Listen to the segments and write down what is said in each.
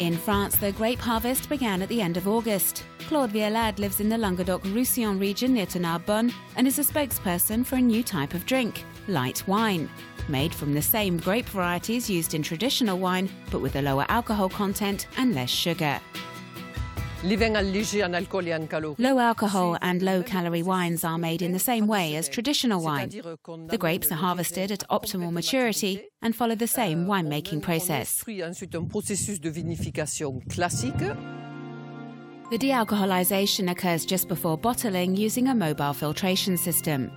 In France, the grape harvest began at the end of August. Claude Violade lives in the Languedoc-Roussillon region near to Narbonne and is a spokesperson for a new type of drink, light wine. Made from the same grape varieties used in traditional wine, but with a lower alcohol content and less sugar. Low alcohol and low calorie wines are made in the same way as traditional wine. The grapes are harvested at optimal maturity and follow the same winemaking process. The dealcoholization occurs just before bottling using a mobile filtration system.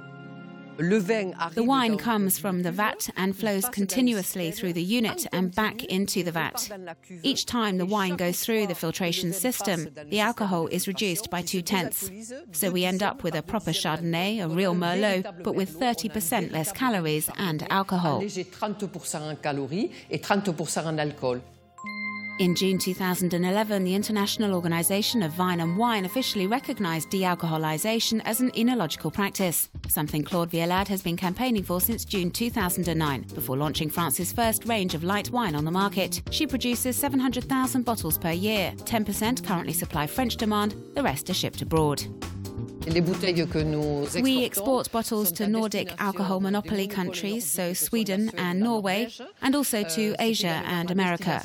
The wine comes from the vat and flows continuously through the unit and back into the vat. Each time the wine goes through the filtration system, the alcohol is reduced by 2/10. So we end up with a proper Chardonnay, a real Merlot, but with 30% less calories and alcohol. In June 2011, the International Organization of Vine and Wine officially recognized dealcoholization as an enological practice, something Claude Violade has been campaigning for since June 2009, before launching France's first range of light wine on the market. She produces 700,000 bottles per year. 10% currently supply French demand, the rest are shipped abroad. We export bottles to Nordic alcohol monopoly countries, so Sweden and Norway, and also to Asia and America.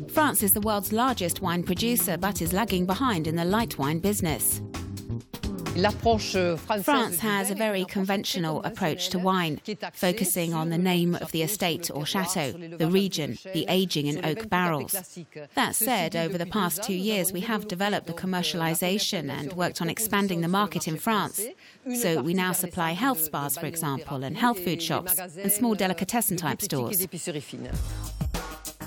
France is the world's largest wine producer, but is lagging behind in the light wine business. France has a very conventional approach to wine, focusing on the name of the estate or chateau, the region, the aging in oak barrels. That said, over the past 2 years we have developed the commercialization and worked on expanding the market in France. So we now supply health spas, for example, and health food shops, and small delicatessen-type stores.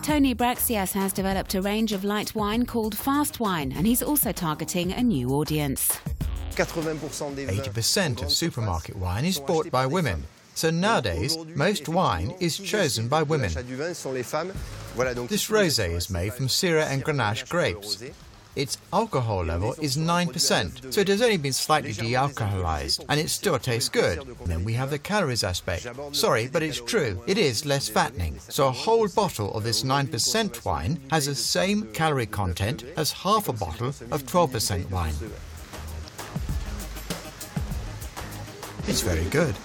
Tony Braxias has developed a range of light wine called fast wine, and he's also targeting a new audience. 80% of supermarket wine is bought by women, so nowadays most wine is chosen by women. This rosé is made from Syrah and Grenache grapes. Its alcohol level is 9%, so it has only been slightly dealcoholized, and it still tastes good. And then we have the calories aspect. Sorry, but it's true, it is less fattening. So a whole bottle of this 9% wine has the same calorie content as half a bottle of 12% wine. It's very good.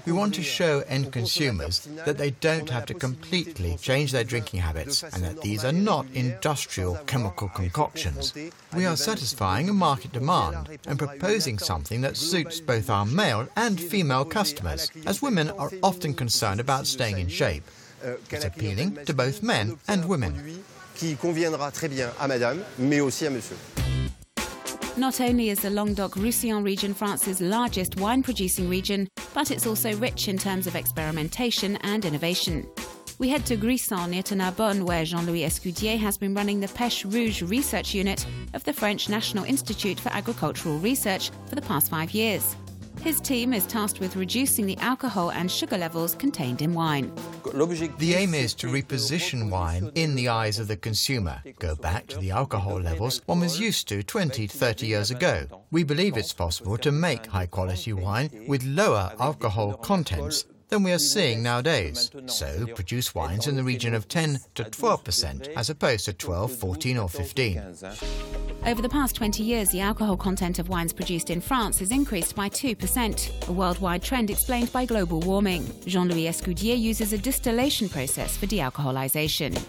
We want to show end consumers that they don't have to completely change their drinking habits and that these are not industrial chemical concoctions. We are satisfying a market demand and proposing something that suits both our male and female customers, as women are often concerned about staying in shape. It's appealing to both men and women. Not only is the Languedoc-Roussillon region France's largest wine-producing region, but it's also rich in terms of experimentation and innovation. We head to Grisons, near to Narbonne, where Jean-Louis Escudier has been running the Pêche Rouge research unit of the French National Institute for Agricultural Research for the past 5 years. His team is tasked with reducing the alcohol and sugar levels contained in wine. The aim is to reposition wine in the eyes of the consumer, go back to the alcohol levels one was used to 20 to 30 years ago. We believe it's possible to make high-quality wine with lower alcohol contents than we are seeing nowadays. So produce wines in the region of 10 to 12% as opposed to 12, 14 or 15. Over the past 20 years, the alcohol content of wines produced in France has increased by 2%, a worldwide trend explained by global warming. Jean-Louis Escudier uses a distillation process for dealcoholization.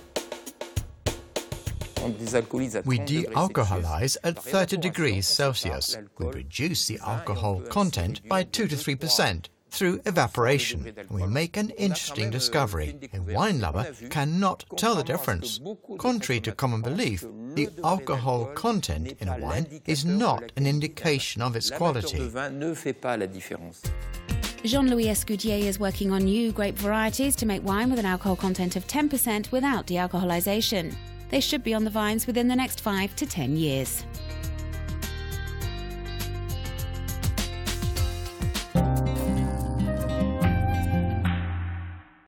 We dealcoholize at 30 degrees Celsius. We reduce the alcohol content by 2 to 3%. Through evaporation. We make an interesting discovery. A wine lover cannot tell the difference. Contrary to common belief, the alcohol content in a wine is not an indication of its quality. Jean-Louis Escudier is working on new grape varieties to make wine with an alcohol content of 10% without dealcoholization. They should be on the vines within the next 5 to 10 years.